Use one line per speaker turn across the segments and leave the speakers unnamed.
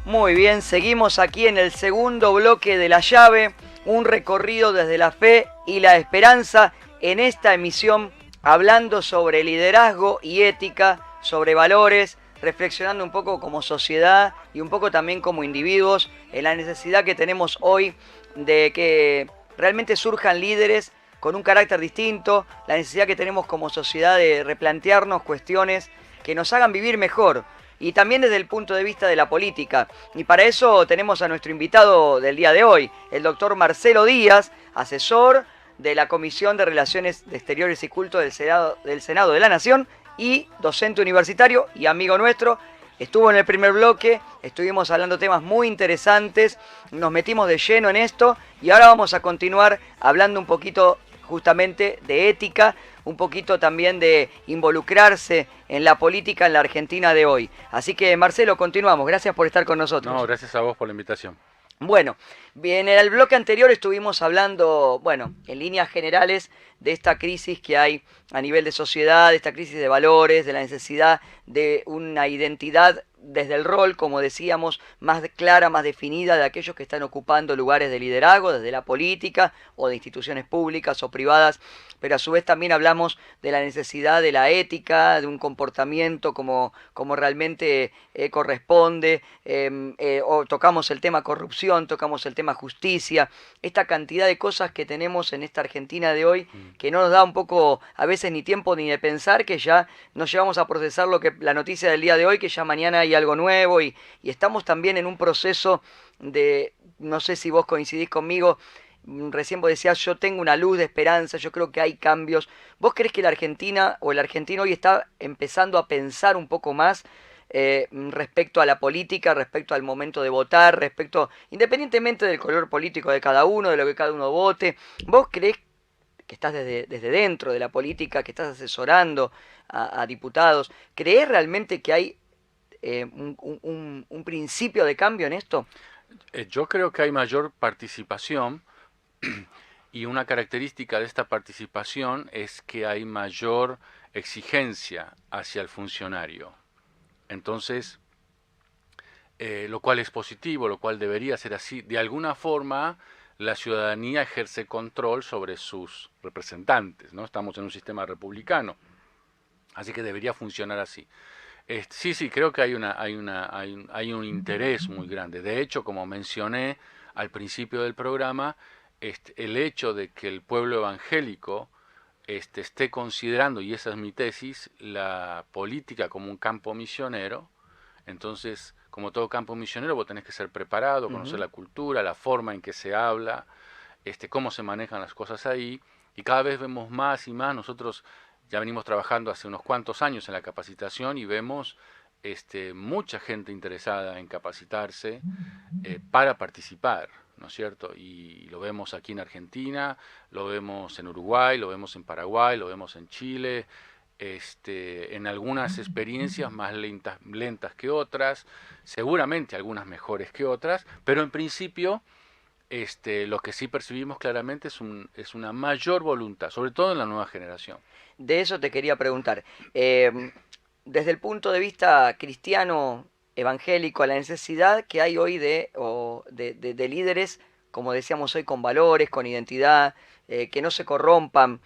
Muy bien, seguimos aquí en el segundo bloque de La Llave, un recorrido desde la fe y la esperanza en esta emisión, hablando sobre liderazgo y ética, sobre valores, reflexionando un poco como sociedad y un poco también como individuos en la necesidad que tenemos hoy de que realmente surjan líderes con un carácter distinto, la necesidad que tenemos como sociedad de replantearnos cuestiones que nos hagan vivir mejor. Y también desde el punto de vista de la política. Y para eso tenemos a nuestro invitado del día de hoy, el doctor Marcelo Díaz, asesor de la Comisión de Relaciones Exteriores y Culto del Senado de la Nación y docente universitario y amigo nuestro. Estuvo en el primer bloque, estuvimos hablando temas muy interesantes, nos metimos de lleno en esto y ahora vamos a continuar hablando un poquito justamente de ética, un poquito también de involucrarse en la política en la Argentina de hoy. Así que, Marcelo, continuamos. Gracias por estar con nosotros.
No, gracias a vos por la invitación.
Bueno, bien, en el bloque anterior estuvimos hablando, bueno, en líneas generales de esta crisis que hay a nivel de sociedad, de esta crisis de valores, de la necesidad de una identidad desde el rol, como decíamos, más clara, más definida de aquellos que están ocupando lugares de liderazgo, desde la política o de instituciones públicas o privadas, pero a su vez también hablamos de la necesidad de la ética, de un comportamiento como realmente corresponde, o tocamos el tema corrupción, tocamos el tema justicia, esta cantidad de cosas que tenemos en esta Argentina de hoy que no nos da un poco a veces ni tiempo ni de pensar, que ya nos llevamos a procesar la noticia del día de hoy, que ya mañana hay algo nuevo y estamos también en un proceso de, no sé si vos coincidís conmigo, recién vos decías, yo tengo una luz de esperanza, yo creo que hay cambios. ¿Vos creés que la Argentina o el argentino hoy está empezando a pensar un poco más respecto a la política, respecto al momento de votar, respecto, independientemente del color político de cada uno, de lo que cada uno vote? ¿Vos creés que estás desde dentro de la política, que estás asesorando a diputados, creés realmente que hay un principio de cambio en esto?
Yo creo que hay mayor participación y una característica de esta participación es que hay mayor exigencia hacia el funcionario. Entonces, lo cual es positivo, lo cual debería ser así. De alguna forma, la ciudadanía ejerce control sobre sus representantes, ¿no? Estamos en un sistema republicano, así que debería funcionar así. Sí, creo que hay un interés muy grande. De hecho, como mencioné al principio del programa, el hecho de que el pueblo evangélico esté considerando, y esa es mi tesis, la política como un campo misionero. Entonces, como todo campo misionero, vos tenés que ser preparado, conocer la cultura, la forma en que se habla, cómo se manejan las cosas ahí, y cada vez vemos más y más. Nosotros ya venimos trabajando hace unos cuantos años en la capacitación y vemos mucha gente interesada en capacitarse para participar, ¿no es cierto? Y lo vemos aquí en Argentina, lo vemos en Uruguay, lo vemos en Paraguay, lo vemos en Chile, en algunas experiencias más lentas que otras, seguramente algunas mejores que otras, pero en principio lo que sí percibimos claramente es una mayor voluntad, sobre todo en la nueva generación.
De eso te quería preguntar. Desde el punto de vista cristiano evangélico, la necesidad que hay hoy de líderes, como decíamos hoy, con valores, con identidad, que no se corrompan,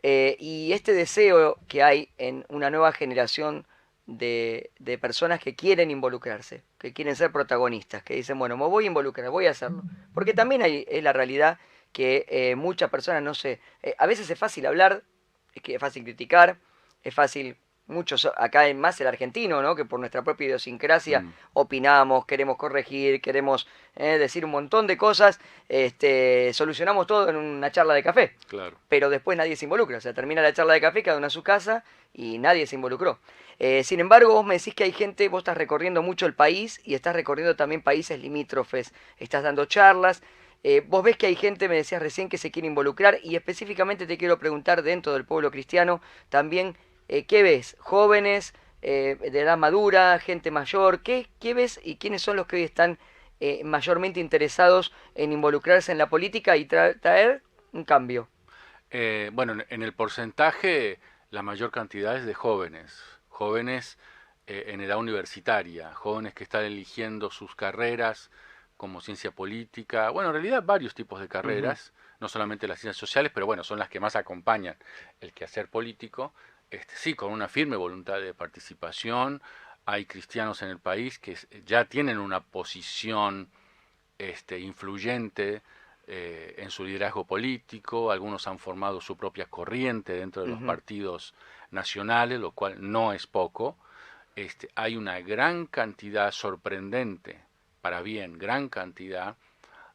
y este deseo que hay en una nueva generación de personas que quieren involucrarse, que quieren ser protagonistas, que dicen, bueno, me voy a involucrar, voy a hacerlo. Porque también es la realidad que muchas personas no se... a veces es fácil hablar, es que es fácil criticar, es fácil... Muchos, acá en más el argentino, ¿no? Que por nuestra propia idiosincrasia opinamos, queremos corregir, queremos decir un montón de cosas, solucionamos todo en una charla de café.
Claro.
Pero después nadie se involucra, o sea, termina la charla de café, cada uno a su casa y nadie se involucró. Sin embargo, vos me decís que hay gente, vos estás recorriendo mucho el país y estás recorriendo también países limítrofes, estás dando charlas. Vos ves que hay gente, me decías recién, que se quiere involucrar, y específicamente te quiero preguntar, dentro del pueblo cristiano, también, ¿qué ves? ¿Jóvenes, de edad madura, gente mayor? ¿Qué ves y quiénes son los que hoy están mayormente interesados en involucrarse en la política y traer un cambio?
Bueno, en el porcentaje, la mayor cantidad es de jóvenes. Jóvenes en edad universitaria, jóvenes que están eligiendo sus carreras como ciencia política, bueno, en realidad varios tipos de
Ujú.
carreras, no solamente las ciencias sociales, pero bueno, son las que más acompañan el quehacer político, sí, con una firme voluntad de participación. Hay cristianos en el país que ya tienen una posición influyente en su liderazgo político, algunos han formado su propia corriente dentro de los
Ujú.
partidos nacionales, lo cual no es poco. Hay una gran cantidad sorprendente, para bien, gran cantidad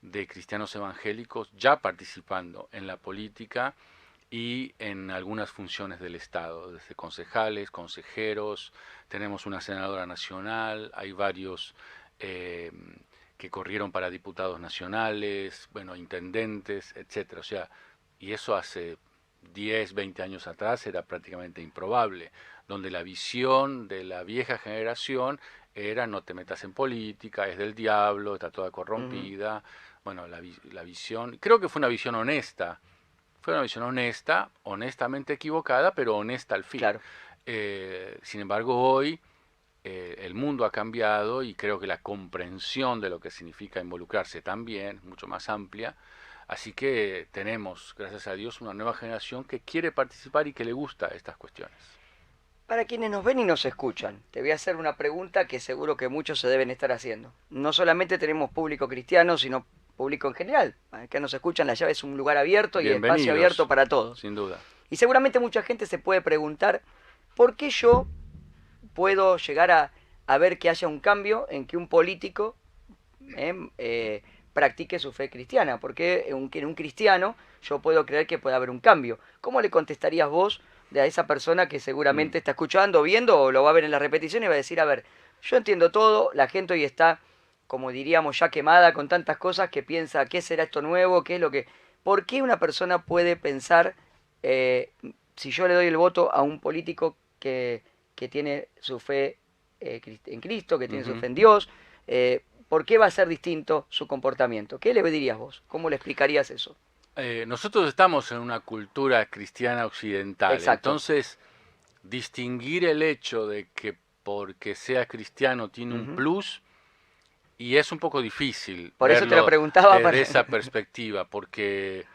de cristianos evangélicos ya participando en la política y en algunas funciones del Estado, desde concejales, consejeros, tenemos una senadora nacional, hay varios eh, que corrieron para diputados nacionales, bueno, intendentes, etcétera. O sea, y eso hace 10, 20 años atrás era prácticamente improbable, donde la visión de la vieja generación era no te metas en política, es del diablo, está toda
Ujú.
corrompida. Bueno, la visión, creo que fue una visión honesta, fue una visión honesta, honestamente equivocada, pero honesta al fin.
Claro.
Sin embargo, hoy el mundo ha cambiado y creo que la comprensión de lo que significa involucrarse también es mucho más amplia. Así que tenemos, gracias a Dios, una nueva generación que quiere participar y que le gusta estas cuestiones.
Para quienes nos ven y nos escuchan, te voy a hacer una pregunta que seguro que muchos se deben estar haciendo. No solamente tenemos público cristiano, sino público en general. Acá nos escuchan, la llave es un lugar abierto y espacio abierto
Bienvenidos,
para todos.
sin duda.
Y seguramente mucha gente se puede preguntar, ¿por qué yo puedo llegar a ver que haya un cambio en que un político practique su fe cristiana? Porque en un cristiano yo puedo creer que puede haber un cambio. ¿Cómo le contestarías vos a esa persona que
Mm.
seguramente está escuchando, viendo o lo va a ver en la repetición y va a decir, a ver, yo entiendo todo, la gente hoy está, como diríamos, ya quemada con tantas cosas que piensa, ¿qué será esto nuevo? ¿Qué es lo que...? ¿Por qué una persona puede pensar, eh, si yo le doy el voto a un político que tiene su fe en Cristo, que tiene su
Ujú.
fe en Dios, ¿por qué va a ser distinto su comportamiento? ¿Qué le dirías vos? ¿Cómo le explicarías eso?
Nosotros estamos en una cultura cristiana occidental,
Exacto.
entonces distinguir el hecho de que porque sea cristiano tiene un
Ujú.
plus, y es un poco difícil
Por eso te lo
verlo
preguntaba para...
desde esa perspectiva, porque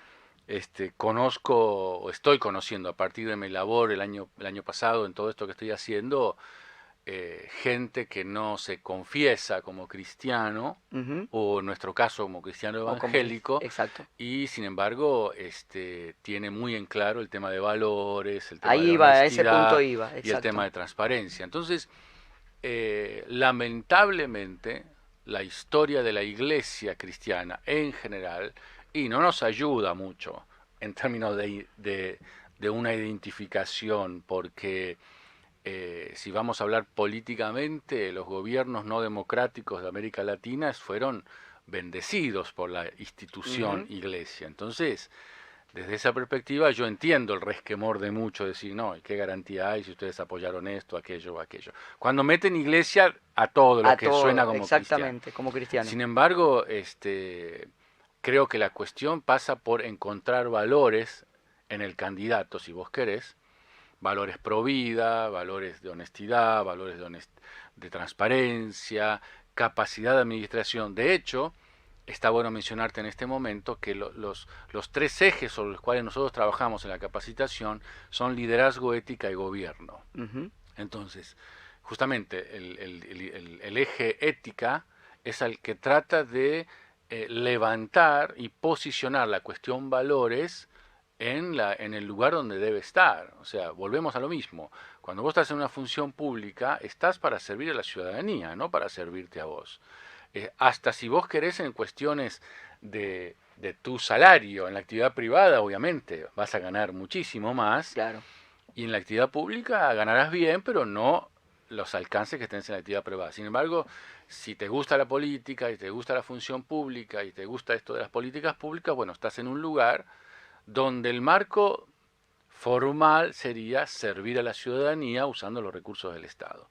conozco o estoy conociendo a partir de mi labor el año pasado en todo esto que estoy haciendo, gente que no se confiesa como cristiano,
Ujú.
o en nuestro caso como cristiano
O como
evangélico,
exacto.
y sin embargo tiene muy en claro el tema de valores, el tema de
Ahí
la
iba, a ese punto
honestidad
iba,
y el tema
exacto.
de transparencia. Entonces, lamentablemente, la historia de la iglesia cristiana en general, y no nos ayuda mucho en términos de una identificación, porque si vamos a hablar políticamente, los gobiernos no democráticos de América Latina fueron bendecidos por la institución
Ujú.
iglesia. Entonces, desde esa perspectiva yo entiendo el resquemor de muchos, decir, no, ¿qué garantía hay si ustedes apoyaron esto, aquello o aquello? Cuando meten iglesia a todo lo
A
que suena
todo,
como cristiano.
exactamente, como cristiano.
Sin embargo, creo que la cuestión pasa por encontrar valores en el candidato, si vos querés, valores pro vida, valores de honestidad, valores de transparencia, capacidad de administración. De hecho, está bueno mencionarte en este momento que los tres ejes sobre los cuales nosotros trabajamos en la capacitación son liderazgo, ética y gobierno.
Ujú.
Entonces, justamente el eje ética es el que trata de levantar y posicionar la cuestión valores en el lugar donde debe estar. O sea, volvemos a lo mismo. Cuando vos estás en una función pública, estás para servir a la ciudadanía, no para servirte a vos. Hasta si vos querés en cuestiones de tu salario, en la actividad privada, obviamente, vas a ganar muchísimo más,
Claro.
y en la actividad pública ganarás bien, pero no los alcances que tenés en la actividad privada. Sin embargo, si te gusta la política y te gusta la función pública y te gusta esto de las políticas públicas, bueno, estás en un lugar donde el marco formal sería servir a la ciudadanía usando los recursos del Estado.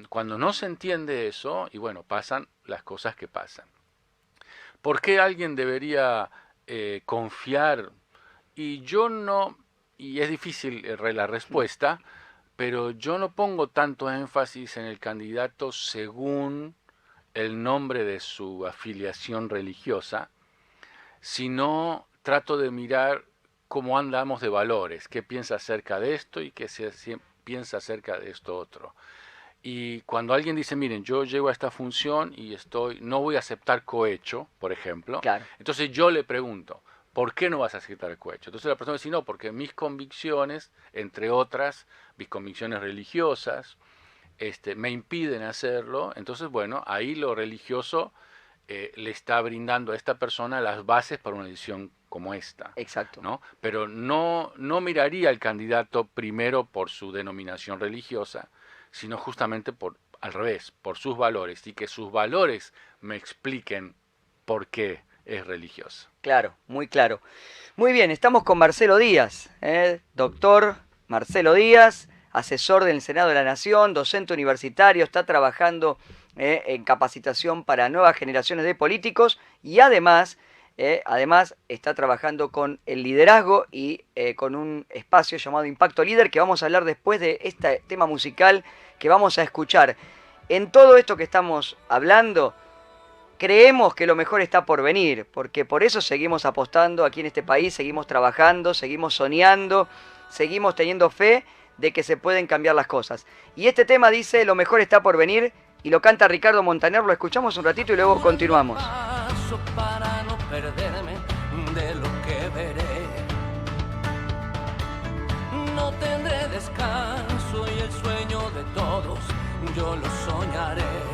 Cuando no se entiende eso, y bueno, pasan las cosas que pasan. ¿Por qué alguien debería confiar? Y yo no, y es difícil la respuesta, pero yo no pongo tanto énfasis en el candidato según el nombre de su afiliación religiosa, sino trato de mirar cómo andamos de valores, qué piensa acerca de esto y qué piensa acerca de esto otro. Y cuando alguien dice, miren, yo llego a esta función y no voy a aceptar cohecho, por ejemplo,
Claro,
entonces yo le pregunto, ¿por qué no vas a aceptar el cohecho? Entonces la persona dice, no, porque mis convicciones, entre otras, mis convicciones religiosas, me impiden hacerlo. Entonces, bueno, ahí lo religioso le está brindando a esta persona las bases para una decisión como esta,
exacto.
¿no? Pero no miraría al candidato primero por su denominación religiosa, sino justamente al revés, por sus valores, y que sus valores me expliquen por qué es religioso.
Claro, muy claro. Muy bien, estamos con Marcelo Díaz, doctor Marcelo Díaz, asesor del Senado de la Nación, docente universitario, está trabajando en capacitación para nuevas generaciones de políticos y además está trabajando con el liderazgo y con un espacio llamado Impacto Líder, que vamos a hablar después de este tema musical que vamos a escuchar. En todo esto que estamos hablando, creemos que lo mejor está por venir, porque por eso seguimos apostando aquí en este país, seguimos trabajando, seguimos soñando, seguimos teniendo fe de que se pueden cambiar las cosas. Y este tema dice, lo mejor está por venir, y lo canta Ricardo Montaner, lo escuchamos un ratito y luego continuamos.
Para no perderme de lo que veré, no tendré descanso y el sueño de todos yo lo soñaré.